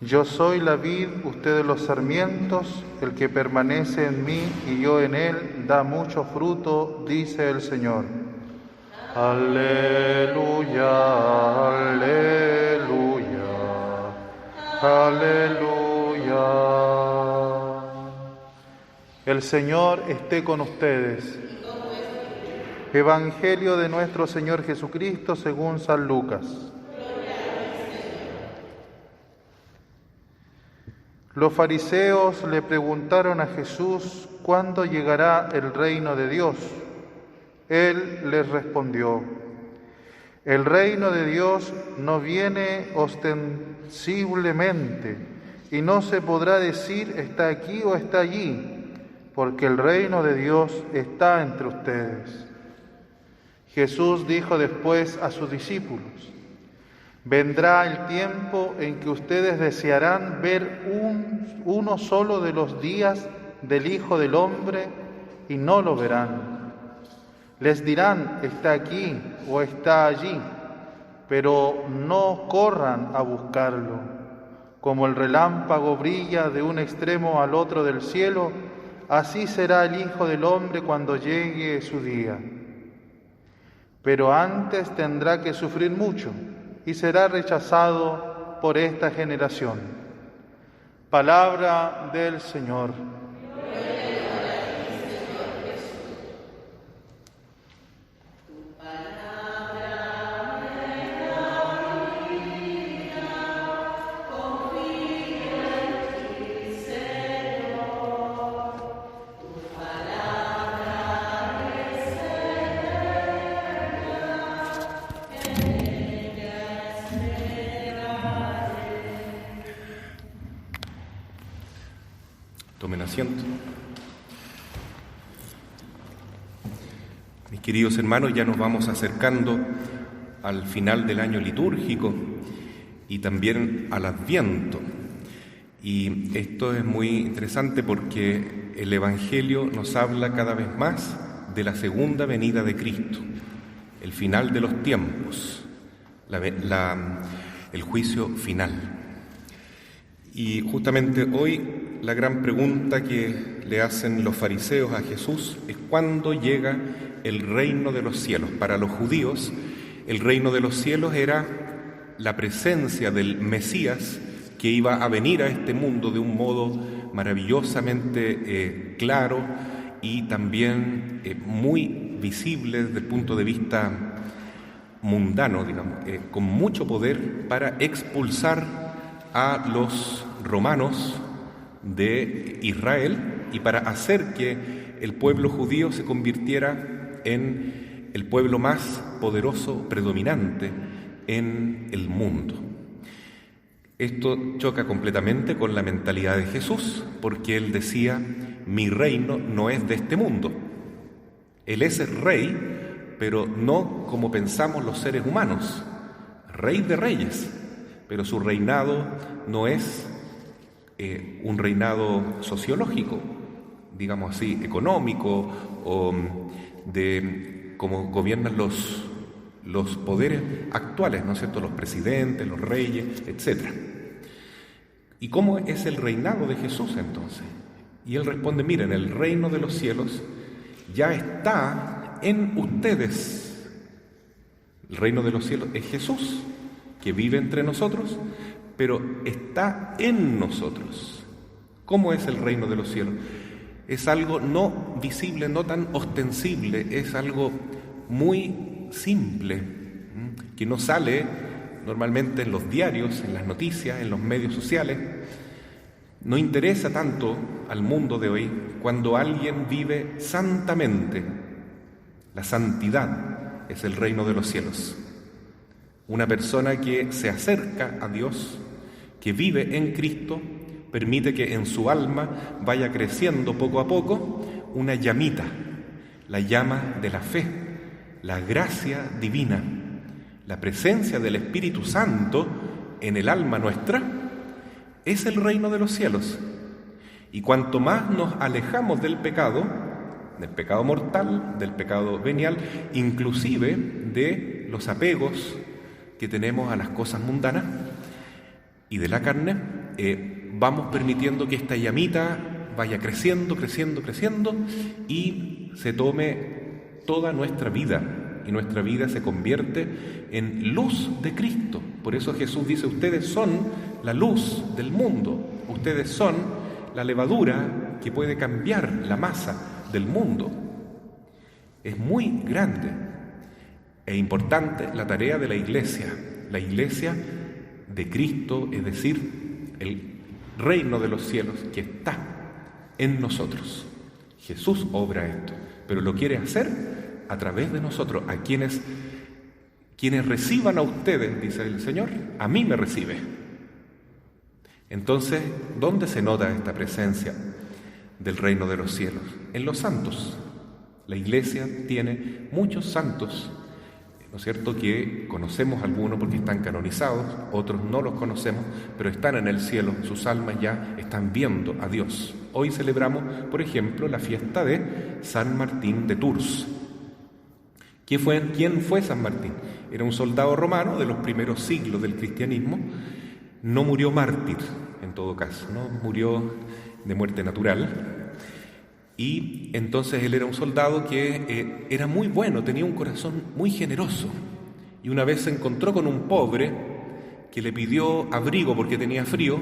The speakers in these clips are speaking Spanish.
Yo soy la vid, ustedes los sarmientos, el que permanece en mí y yo en él, da mucho fruto, dice el Señor. Aleluya, aleluya, aleluya. El Señor esté con ustedes. Evangelio de nuestro Señor Jesucristo según San Lucas. Los fariseos le preguntaron a Jesús cuándo llegará el reino de Dios. Él les respondió: el reino de Dios no viene ostensiblemente y no se podrá decir está aquí o está allí, porque el reino de Dios está entre ustedes. Jesús dijo después a sus discípulos: vendrá el tiempo en que ustedes desearán ver uno solo de los días del Hijo del Hombre y no lo verán. Les dirán, está aquí o está allí, pero no corran a buscarlo. Como el relámpago brilla de un extremo al otro del cielo, así será el Hijo del Hombre cuando llegue su día. Pero antes tendrá que sufrir mucho y será rechazado por esta generación. Palabra del Señor. Tomen asiento. Mis queridos hermanos, ya nos vamos acercando al final del año litúrgico y también al Adviento. Y esto es muy interesante porque el Evangelio nos habla cada vez más de la segunda venida de Cristo, el final de los tiempos, el juicio final. Y justamente hoy la gran pregunta que le hacen los fariseos a Jesús es ¿cuándo llega el reino de los cielos? Para los judíos, el reino de los cielos era la presencia del Mesías que iba a venir a este mundo de un modo maravillosamente claro y también muy visible desde el punto de vista mundano, digamos, con mucho poder para expulsar a los romanos de Israel y para hacer que el pueblo judío se convirtiera en el pueblo más poderoso, predominante en el mundo. Esto choca completamente con la mentalidad de Jesús, porque Él decía, mi reino no es de este mundo. Él es el rey, pero no como pensamos los seres humanos, rey de reyes, pero su reinado no es un reinado sociológico, digamos así, económico, o de cómo gobiernan los poderes actuales, ¿no es cierto?, los presidentes, los reyes, etc. ¿Y cómo es el reinado de Jesús entonces? Y Él responde, miren, el reino de los cielos ya está en ustedes. El reino de los cielos es Jesús, que vive entre nosotros, pero está en nosotros. ¿Cómo es el reino de los cielos? Es algo no visible, no tan ostensible, es algo muy simple, que no sale normalmente en los diarios, en las noticias, en los medios sociales. No interesa tanto al mundo de hoy cuando alguien vive santamente. La santidad es el reino de los cielos. Una persona que se acerca a Dios, que vive en Cristo, permite que en su alma vaya creciendo poco a poco una llamita, la llama de la fe, la gracia divina, la presencia del Espíritu Santo en el alma nuestra, es el reino de los cielos. Y cuanto más nos alejamos del pecado mortal, del pecado venial, inclusive de los apegos que tenemos a las cosas mundanas y de la carne, vamos permitiendo que esta llamita vaya creciendo, creciendo, creciendo y se tome toda nuestra vida, y nuestra vida se convierte en luz de Cristo. Por eso Jesús dice: ustedes son la luz del mundo, ustedes son la levadura que puede cambiar la masa del mundo. Es muy grande e importante la tarea de la iglesia de Cristo, es decir, el reino de los cielos que está en nosotros. Jesús obra esto, pero lo quiere hacer a través de nosotros, a quienes reciban a ustedes, dice el Señor, a mí me recibe. Entonces, ¿dónde se nota esta presencia del reino de los cielos? En los santos. La iglesia tiene muchos santos, ¿no es cierto?, que conocemos algunos porque están canonizados, otros no los conocemos, pero están en el cielo, sus almas ya están viendo a Dios. Hoy celebramos, por ejemplo, la fiesta de San Martín de Tours. ¿Quién fue San Martín? Era un soldado romano de los primeros siglos del cristianismo. No murió mártir, en todo caso, no murió de muerte natural. Y entonces él era un soldado que era muy bueno, tenía un corazón muy generoso. Y una vez se encontró con un pobre que le pidió abrigo porque tenía frío,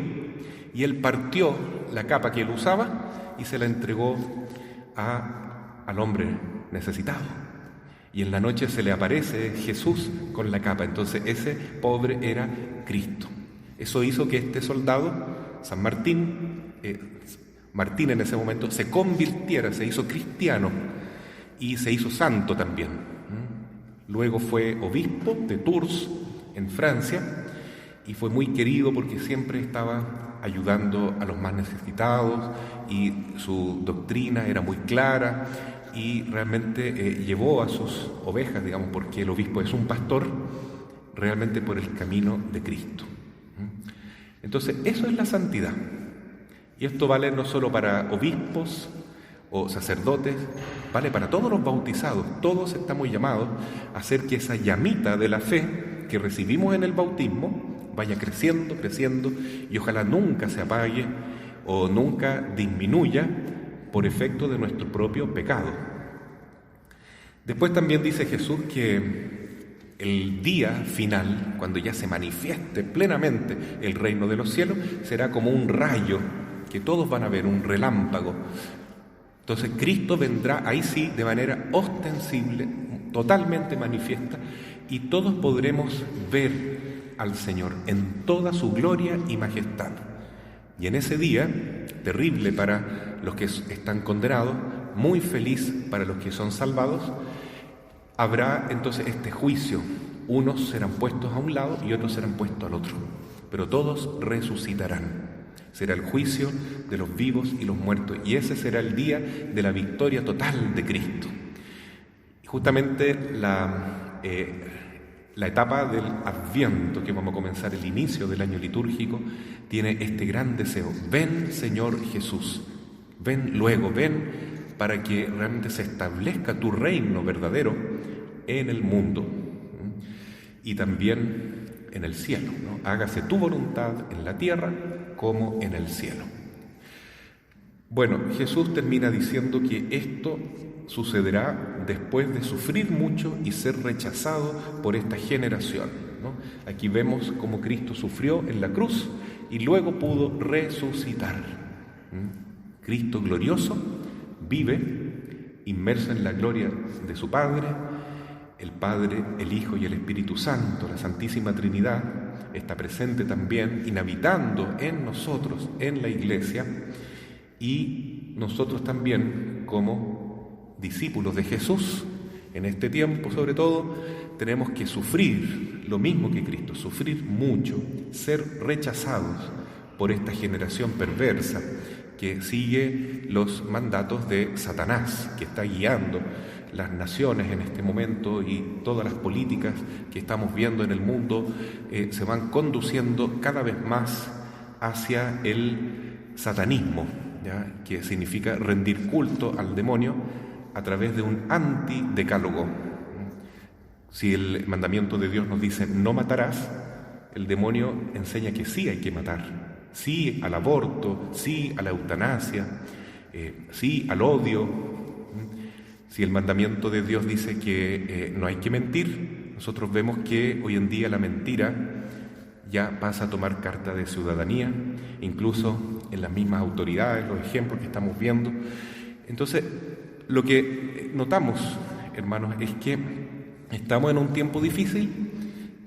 y él partió la capa que él usaba y se la entregó al hombre necesitado. Y en la noche se le aparece Jesús con la capa. Entonces ese pobre era Cristo. Eso hizo que este soldado, San Martín, Martín en ese momento, se convirtiera, se hizo cristiano y se hizo santo también. Luego fue obispo de Tours, en Francia, y fue muy querido porque siempre estaba ayudando a los más necesitados y su doctrina era muy clara y realmente llevó a sus ovejas, digamos, porque el obispo es un pastor, realmente por el camino de Cristo. Entonces, eso es la santidad. Y esto vale no solo para obispos o sacerdotes, vale para todos los bautizados. Todos estamos llamados a hacer que esa llamita de la fe que recibimos en el bautismo vaya creciendo, creciendo, y ojalá nunca se apague o nunca disminuya por efecto de nuestro propio pecado. Después también dice Jesús que el día final, cuando ya se manifieste plenamente el reino de los cielos, será como un rayo que todos van a ver, un relámpago. Entonces Cristo vendrá ahí sí de manera ostensible, totalmente manifiesta, y todos podremos ver al Señor en toda su gloria y majestad. Y en ese día, terrible para los que están condenados, muy feliz para los que son salvados, habrá entonces este juicio. Unos serán puestos a un lado y otros serán puestos al otro, pero todos resucitarán. Será el juicio de los vivos y los muertos, y ese será el día de la victoria total de Cristo. Y justamente la etapa del Adviento, que vamos a comenzar el inicio del año litúrgico, tiene este gran deseo: ven, Señor Jesús, ven luego, ven para que realmente se establezca tu reino verdadero en el mundo y también en el cielo, ¿no? Hágase tu voluntad en la tierra como en el cielo. Bueno, Jesús termina diciendo que esto sucederá después de sufrir mucho y ser rechazado por esta generación, ¿no? Aquí vemos cómo Cristo sufrió en la cruz y luego pudo resucitar. Cristo glorioso vive inmerso en la gloria de su Padre. El Padre, el Hijo y el Espíritu Santo, la Santísima Trinidad, está presente también, inhabitando en nosotros, en la Iglesia, y nosotros también, como discípulos de Jesús, en este tiempo sobre todo, tenemos que sufrir lo mismo que Cristo, sufrir mucho, ser rechazados por esta generación perversa que sigue los mandatos de Satanás, que está guiando las naciones en este momento, y todas las políticas que estamos viendo en el mundo se van conduciendo cada vez más hacia el satanismo, ¿ya? Que significa rendir culto al demonio a través de un antidecálogo. Si el mandamiento de Dios nos dice no matarás, el demonio enseña que sí hay que matar, sí al aborto, sí a la eutanasia, sí al odio. Si el mandamiento de Dios dice que no hay que mentir, nosotros vemos que hoy en día la mentira ya pasa a tomar carta de ciudadanía, incluso en las mismas autoridades, los ejemplos que estamos viendo. Entonces, lo que notamos, hermanos, es que estamos en un tiempo difícil,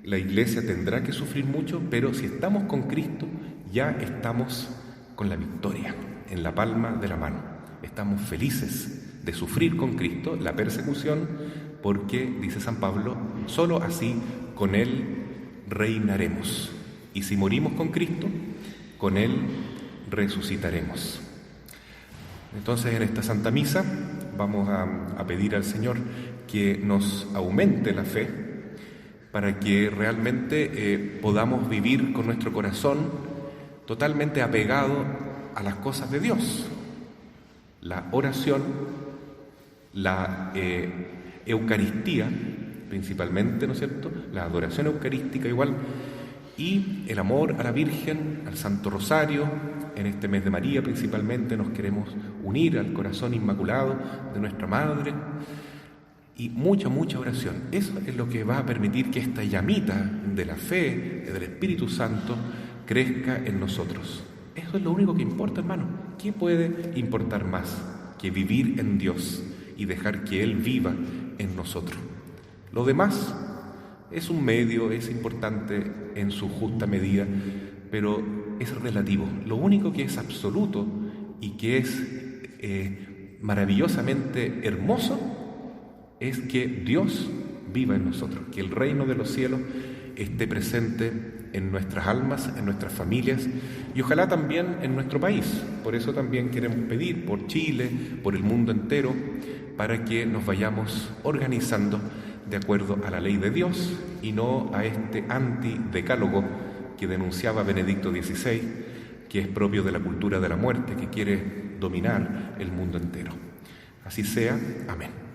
la Iglesia tendrá que sufrir mucho, pero si estamos con Cristo, ya estamos con la victoria en la palma de la mano. Estamos felices de sufrir con Cristo la persecución, porque, dice San Pablo, solo así con Él reinaremos. Y si morimos con Cristo, con Él resucitaremos. Entonces, en esta Santa Misa vamos a pedir al Señor que nos aumente la fe para que realmente podamos vivir con nuestro corazón totalmente apegado a las cosas de Dios. La oración, la Eucaristía principalmente, ¿no es cierto?, la adoración eucarística igual, y el amor a la Virgen, al Santo Rosario. En este mes de María principalmente nos queremos unir al corazón inmaculado de nuestra Madre, y mucha oración. Eso es lo que va a permitir que esta llamita de la fe, del Espíritu Santo, crezca en nosotros. Eso es lo único que importa, hermano. ¿Qué puede importar más que vivir en Dios y dejar que Él viva en nosotros? Lo demás es un medio, es importante en su justa medida, pero es relativo. Lo único que es absoluto y que es maravillosamente hermoso es que Dios viva en nosotros, que el reino de los cielos esté presente en nuestras almas, en nuestras familias y ojalá también en nuestro país. Por eso también queremos pedir por Chile, por el mundo entero, para que nos vayamos organizando de acuerdo a la ley de Dios y no a este antidecálogo que denunciaba Benedicto XVI, que es propio de la cultura de la muerte, que quiere dominar el mundo entero. Así sea. Amén.